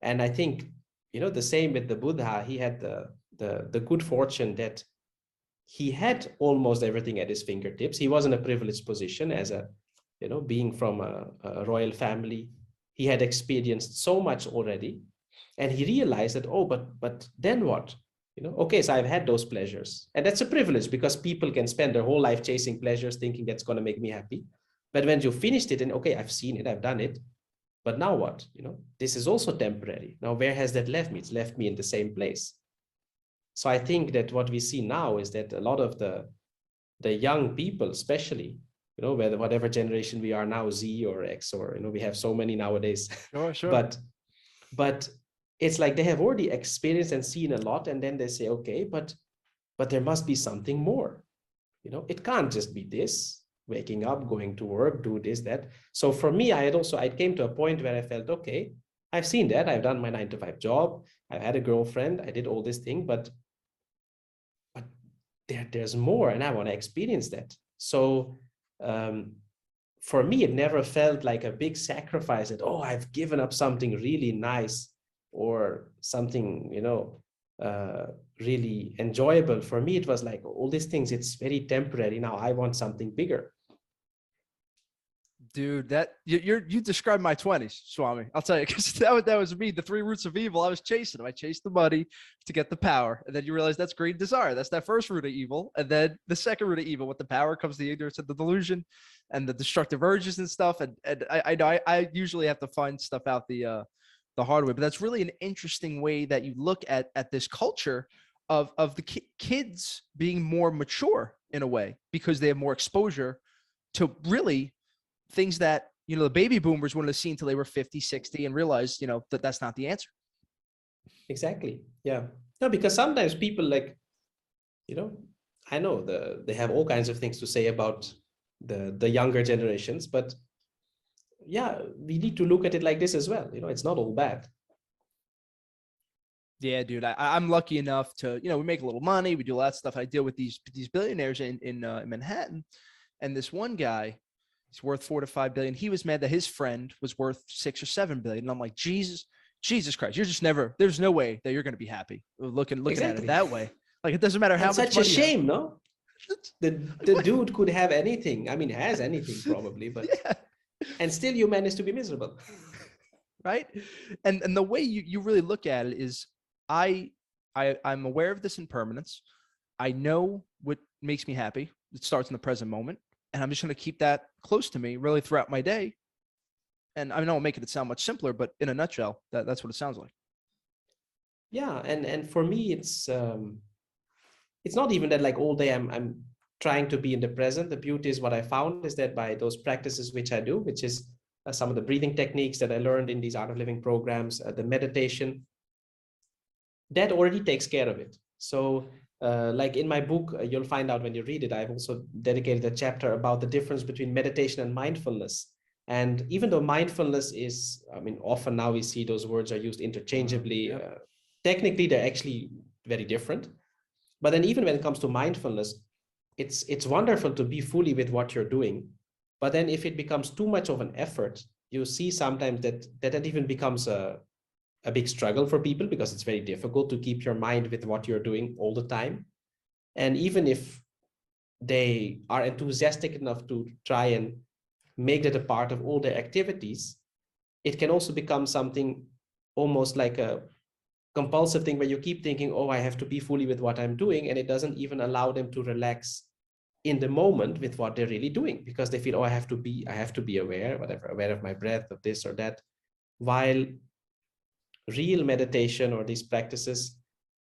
And I think, the same with the Buddha. He had the good fortune that he had almost everything at his fingertips. He was in a privileged position as being from a royal family. He had experienced so much already. And he realized that, oh, but then what? Okay, so I've had those pleasures. And that's a privilege, because people can spend their whole life chasing pleasures, thinking that's going to make me happy. But when you finished it and, okay, I've seen it, I've done it. But now what? This is also temporary. Now, where has that left me? It's left me in the same place. So I think that what we see now is that a lot of the young people, especially, whatever generation we are now, Z or X, or, we have so many nowadays. Sure. But it's like they have already experienced and seen a lot. And then they say, okay, but there must be something more. It can't just be this, waking up, going to work, do this, that. So for me, I came to a point where I felt, okay, I've seen that. I've done my 9-to-5 job. I've had a girlfriend. I did all this thing, but there's more, and I want to experience that. So for me, it never felt like a big sacrifice that, oh, I've given up something really nice or something, really enjoyable. For me, it was like all these things, it's very temporary. Now I want something bigger. Dude, that you described my 20s, Swami. I'll tell you, because that was me. The 3 roots of evil. I was chasing them. I chased the money to get the power, and then you realize that's greed and desire. That's that first root of evil, and then the second root of evil. With the power comes the ignorance and the delusion, and the destructive urges and stuff. And I usually have to find stuff out the hard way. But that's really an interesting way that you look at this culture of the kids being more mature in a way, because they have more exposure to really things that, the baby boomers wouldn't have seen until they were 50, 60 and realized, that that's not the answer. Exactly. Yeah. No, because sometimes people I know they have all kinds of things to say about the younger generations, but yeah, we need to look at it like this as well. It's not all bad. Yeah, dude, I'm lucky enough to, we make a little money. We do a lot of stuff. I deal with these billionaires in Manhattan, and this one guy, he's worth 4 to 5 billion. He was mad that his friend was worth 6 or 7 billion. And I'm like, Jesus Christ, you're just never, there's no way that you're going to be happy looking Exactly. at it that way. Like, it doesn't matter how much such money a shame, no? The dude could have anything. I mean, has anything probably, but yeah. And still you manage to be miserable. Right. And the way you really look at it is I'm aware of this impermanence. I know what makes me happy. It starts in the present moment. And I'm just going to keep that close to me really throughout my day. And I know I'm making it sound much simpler, but in a nutshell, that's what it sounds like. Yeah. And for me, it's not even that like all day I'm trying to be in the present. The beauty is what I found is that by those practices, which I do, which is some of the breathing techniques that I learned in these Art of Living programs, the meditation, that already takes care of it. So like in my book, you'll find out when you read it, I've also dedicated a chapter about the difference between meditation and mindfulness. And even though mindfulness is, I mean, often now we see those words are used interchangeably. Technically, they're actually very different. But then even when it comes to mindfulness, it's wonderful to be fully with what you're doing. But then if it becomes too much of an effort, you see sometimes that even becomes a big struggle for people, because it's very difficult to keep your mind with what you're doing all the time. And even if they are enthusiastic enough to try and make that a part of all their activities, it can also become something almost like a compulsive thing where you keep thinking, oh, I have to be fully with what I'm doing. And it doesn't even allow them to relax in the moment with what they're really doing, because they feel, oh, I have to be aware, aware of my breath, of this or that. While real meditation or these practices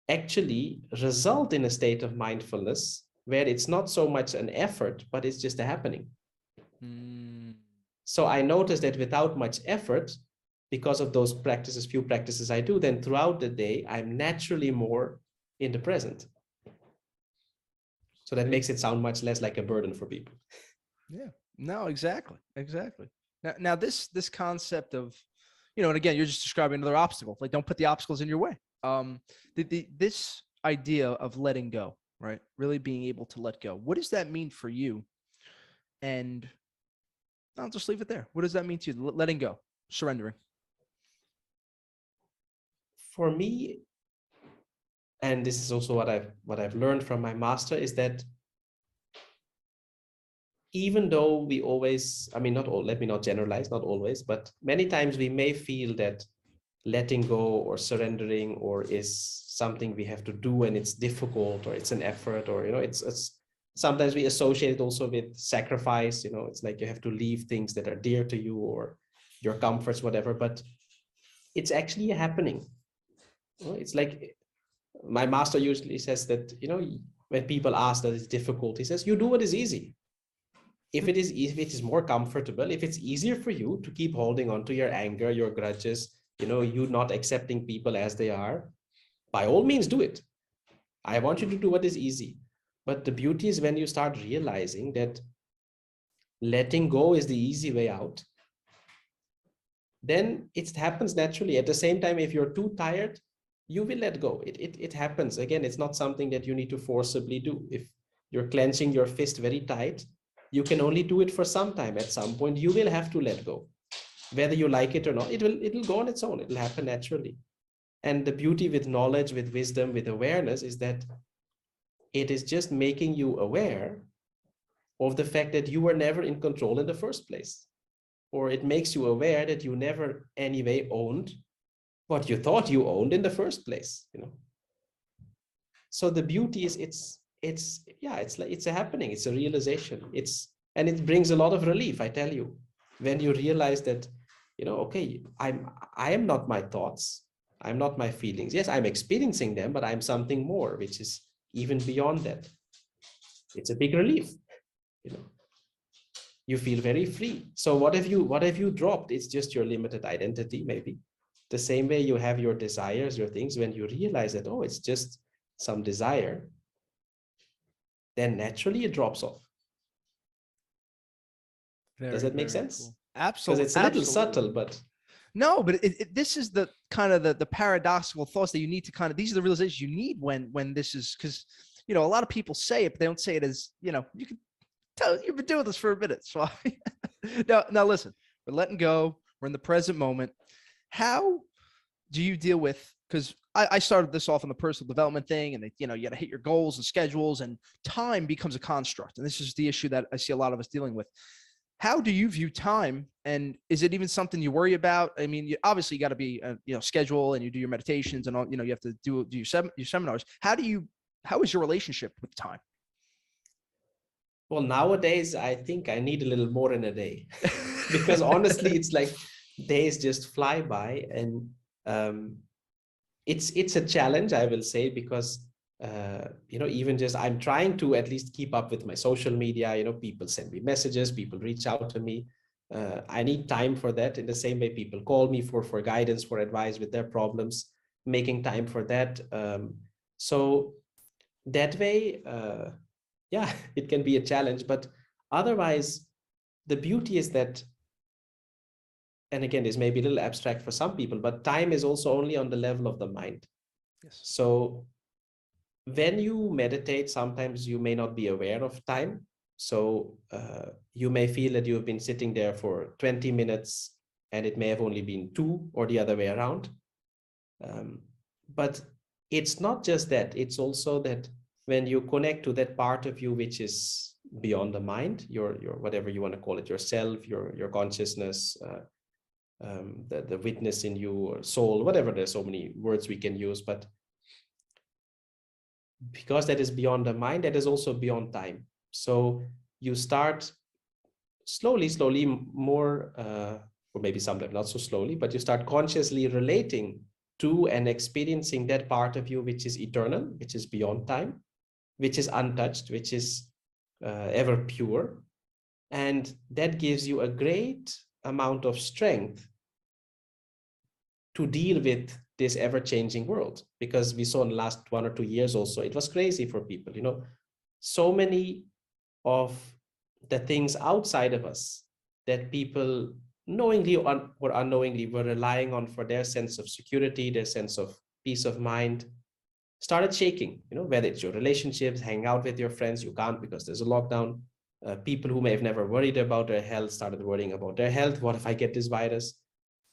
actually result in a state of mindfulness where it's not so much an effort, but it's just a happening. So I noticed that without much effort, because of those practices, few practices I do, then throughout the day, I'm naturally more in the present. So that makes it sound much less like a burden for people. Yeah, no, exactly. Now this concept of, and again, you're just describing another obstacle. Like, don't put the obstacles in your way. This idea of letting go, right? Really being able to let go. What does that mean for you? And I'll just leave it there. What does that mean to you? Letting go, surrendering. For me, and this is also what I've learned from my master, is that even though we always, I mean, not all, let me not generalize, not always, but many times we may feel that letting go or surrendering or is something we have to do and it's difficult or it's an effort, or it's sometimes we associate it also with sacrifice. It's like you have to leave things that are dear to you or your comforts, whatever, but it's actually happening. It's like my master usually says that, when people ask that it's difficult, he says, you do what is easy. If it is more comfortable, if it's easier for you to keep holding on to your anger, your grudges, you not accepting people as they are, by all means do it. I want you to do what is easy. But the beauty is when you start realizing that letting go is the easy way out, then it happens naturally. At the same time, if you're too tired, you will let go. It happens. Again, it's not something that you need to forcibly do. If you're clenching your fist very tight, you can only do it for some time. At some point, you will have to let go. Whether you like it or not, it'll go on its own. It'll happen naturally. And the beauty with knowledge, with wisdom, with awareness is that it is just making you aware of the fact that you were never in control in the first place. Or it makes you aware that you never anyway owned what you thought you owned in the first place. So the beauty is it's a happening. It's a realization. And it brings a lot of relief, I tell you, when you realize that, okay, I am not my thoughts. I'm not my feelings. Yes, I'm experiencing them, but I'm something more, which is even beyond that. It's a big relief. You feel very free. So what have you dropped? It's just your limited identity, maybe. The same way you have your desires, your things, when you realize that, oh, it's just some desire, then naturally it drops off. Does that make sense? Cool. Absolutely. Because it's a little subtle, but no, but this is the kind of the paradoxical thoughts that you need to kind of, these are the realizations you need when this is, because, a lot of people say it, but they don't say it as, you can tell you've been doing this for a minute. So now listen, we're letting go. We're in the present moment. How do you deal with, because I started this off in the personal development thing, and you got to hit your goals and schedules, and time becomes a construct. And this is the issue that I see a lot of us dealing with. How do you view time? And is it even something you worry about? I mean, obviously you got to be, schedule, and you do your meditations and all, you have to do your seminars. How is your relationship with time? Well, nowadays, I think I need a little more in a day because honestly, it's like days just fly by, and it's a challenge, I will say, because even just I'm trying to at least keep up with my social media. People send me messages, people reach out to me. I need time for that. In the same way, people call me for guidance, for advice with their problems, making time for that. So that way, it can be a challenge, but otherwise, the beauty is that, and again, this may be a little abstract for some people, but time is also only on the level of the mind. Yes. So when you meditate, sometimes you may not be aware of time. So you may feel that you've been sitting there for 20 minutes and it may have only been 2, or the other way around. But it's not just that, it's also that when you connect to that part of you which is beyond the mind, your whatever you want to call it, yourself, your consciousness, the witness in you, or soul, whatever, there's so many words we can use, but because that is beyond the mind, that is also beyond time. So you start slowly more, or maybe sometimes not so slowly, but you start consciously relating to and experiencing that part of you which is eternal, which is beyond time, which is untouched, which is ever pure. And that gives you a great amount of strength to deal with this ever-changing world. Because we saw in the last 1 or 2 years also, it was crazy for people, so many of the things outside of us that people knowingly or unknowingly were relying on for their sense of security, their sense of peace of mind, started shaking, whether it's your relationships, hanging out with your friends, you can't because there's a lockdown. People who may have never worried about their health started worrying about their health. What if I get this virus?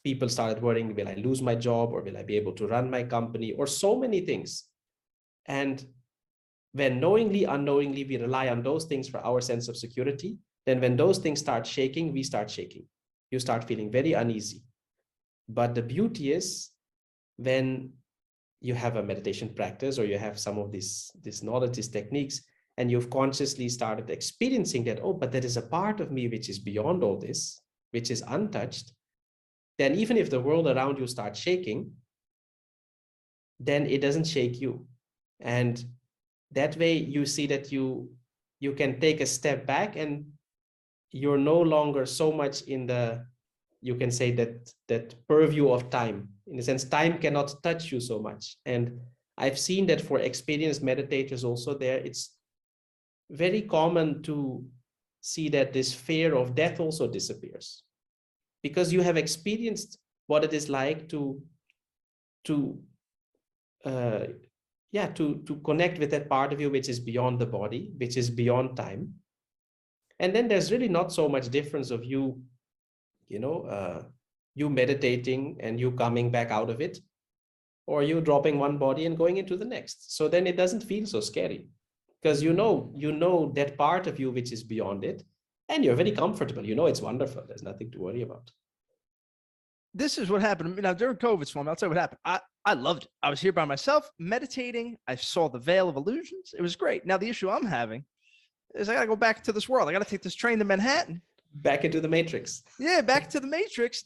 People started worrying, will I lose my job, or will I be able to run my company, or so many things. And when knowingly, unknowingly, we rely on those things for our sense of security, then when those things start shaking, we start shaking. You start feeling very uneasy. But the beauty is when you have a meditation practice, or you have some of this knowledge, these techniques, and you've consciously started experiencing that, oh, but there is a part of me which is beyond all this, which is untouched, then even if the world around you starts shaking, then it doesn't shake you. And that way you see that you can take a step back, and you're no longer so much in the, you can say that purview of time. In a sense, time cannot touch you so much. And I've seen that for experienced meditators also there, it's very common to see that this fear of death also disappears, because you have experienced what it is like to connect with that part of you which is beyond the body, which is beyond time. And then there's really not so much difference of you meditating and you coming back out of it, or you dropping one body and going into the next. So then it doesn't feel so scary, because you know that part of you which is beyond it, and you're very comfortable. It's wonderful. There's nothing to worry about. This is what happened. Now, during COVID, Swami, I'll tell you what happened. I loved it. I was here by myself, meditating. I saw the veil of illusions. It was great. Now, the issue I'm having is I got to go back to this world. I got to take this train to Manhattan. Back into the matrix. Yeah, back to the matrix.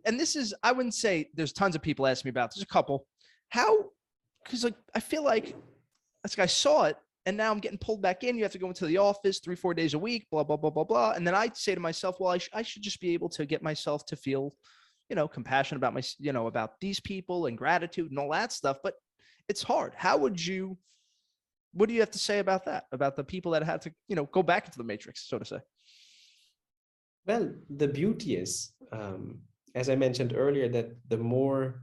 And this is, I wouldn't say there's tons of people asking me about. There's a couple. Because I feel like I saw it, and now I'm getting pulled back in. You have to go into the office 3-4 days a week, blah, blah, blah, blah, blah. And then I say to myself, well, I should just be able to get myself to feel, compassion about about these people and gratitude and all that stuff. But it's hard. What do you have to say about that? About the people that had to, go back into the matrix, so to say? Well, the beauty is, as I mentioned earlier, that the more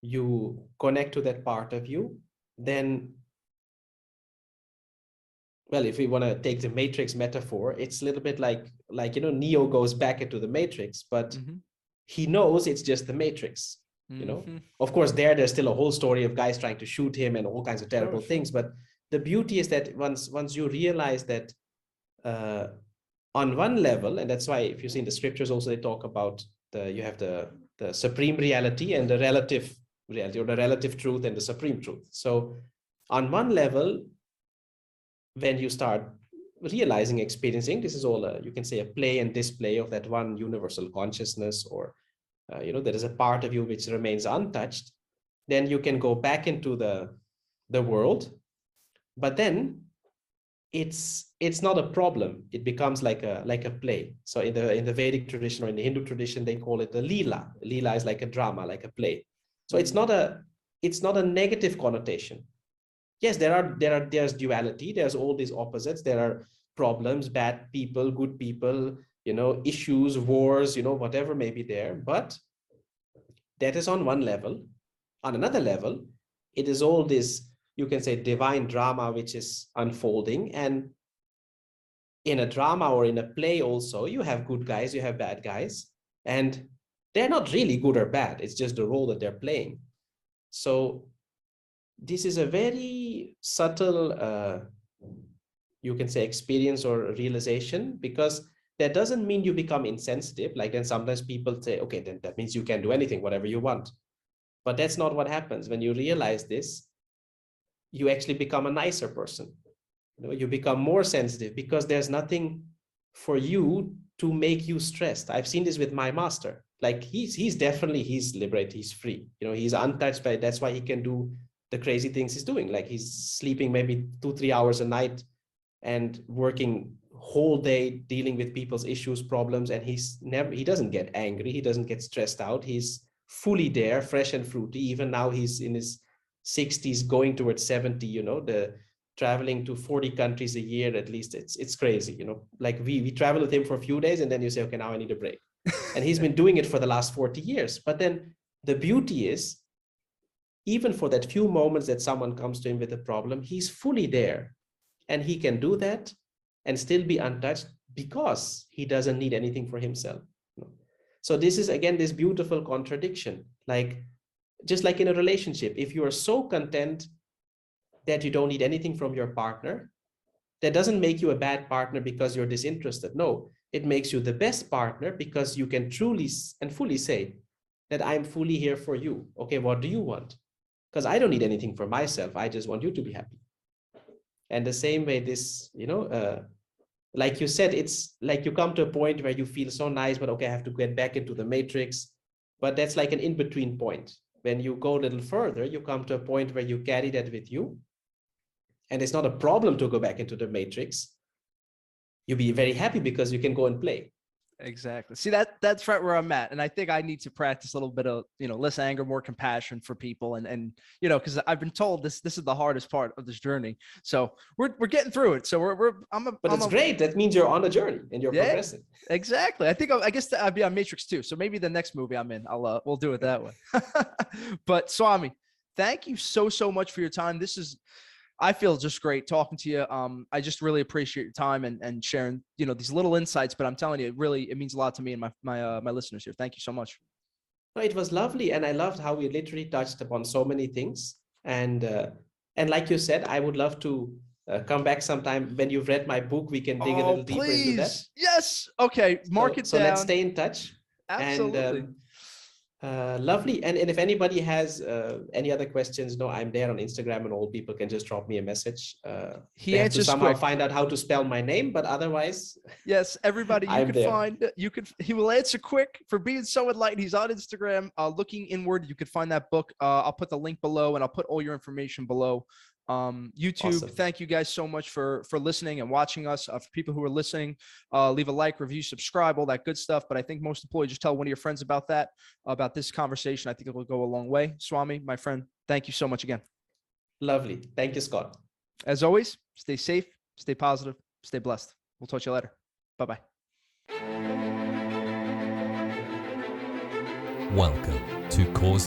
you connect to that part of you, then, well, if we want to take the matrix metaphor, it's a little bit like Neo goes back into the matrix, but he knows it's just the matrix. Of course, there's still a whole story of guys trying to shoot him and all kinds of terrible things. But the beauty is that once you realize that on one level, and that's why if you see in the scriptures also, they talk about you have the supreme reality and the relative reality, or the relative truth and the supreme truth. So on one level, when you start realizing, experiencing, this is all you can say a play and display of that one universal consciousness, or there is a part of you which remains untouched, then you can go back into the world. But then it's not a problem. It becomes like a play. So in the Vedic tradition, or in the Hindu tradition, they call it a lila. Lila is like a drama, like a play. So it's not a negative connotation. Yes, there's duality. There's all these opposites. There are problems, bad people, good people, issues, wars, whatever may be there. But that is on one level. On another level, it is all this, you can say, divine drama which is unfolding. And in a drama or in a play also, you have good guys, you have bad guys, and they're not really good or bad. It's just the role that they're playing. So this is a very subtle, you can say, experience or realization, because that doesn't mean you become insensitive. Like then sometimes people say, okay, then that means you can do anything, whatever you want. But that's not what happens. When you realize this, you actually become a nicer person. You become more sensitive, because there's nothing for you to make you stressed. I've seen this with my master. Like he's liberated, he's free. He's untouched by, that's why he can do the crazy things he's doing. Like he's sleeping maybe 2-3 hours a night and working whole day dealing with people's issues, problems, and he doesn't get angry, he doesn't get stressed out. He's fully there, fresh and fruity. Even now he's in his 60s, going towards 70. The traveling to 40 countries a year at least, it's crazy. Like we travel with him for a few days, and then you say, okay, now I need a break. And he's been doing it for the last 40 years. But then the beauty is even for that few moments that someone comes to him with a problem, he's fully there. And he can do that and still be untouched because he doesn't need anything for himself. So this is, again, this beautiful contradiction. Like, just like in a relationship, if you are so content that you don't need anything from your partner, that doesn't make you a bad partner because you're disinterested. No, it makes you the best partner because you can truly and fully say that I'm fully here for you. Okay, what do you want? Because I don't need anything for myself. I just want you to be happy. And the same way, this, like you said, it's like you come to a point where you feel so nice, but okay, I have to get back into the matrix. But that's like an in-between point. When you go a little further, you come to a point where you carry that with you. And it's not a problem to go back into the matrix. You'll be very happy because you can go and play. Exactly. See, that's right where I'm at. And I think I need to practice a little bit of, less anger, more compassion for people. And because I've been told this is the hardest part of this journey. So we're getting through it. So But it's great. That means you're on a journey and you're progressing. Exactly. I guess I'd be on Matrix too. So maybe the next movie I'm in, we'll do it that way. But Swami, thank you so much for your time. I feel just great talking to you. I just really appreciate your time and sharing, these little insights, but I'm telling you, it means a lot to me and my listeners here. Thank you so much. No, it was lovely. And I loved how we literally touched upon so many things. And like you said, I would love to come back sometime when you've read my book. We can dig a little deeper into that. Yes. Okay. Mark it down. So let's stay in touch. Absolutely. And, lovely. And if anybody has any other questions, I'm there on Instagram, and all people can just drop me a message. He answers to somehow quick. Find out how to spell my name, but otherwise, yes, everybody, he will answer quick for being so enlightened. He's on Instagram, Looking Inward. You could find that book. I'll put the link below, and I'll put all your information below. YouTube, awesome. Thank you guys so much for listening and watching us. For people who are listening, leave a like, review, subscribe, all that good stuff. But I think most importantly, just tell one of your friends about this conversation. I think it will go a long way. Swami, my friend, thank you so much again. Lovely. Thank you, Scott. As always, stay safe, stay positive, stay blessed. We'll talk to you later. Bye-bye. Welcome to Cause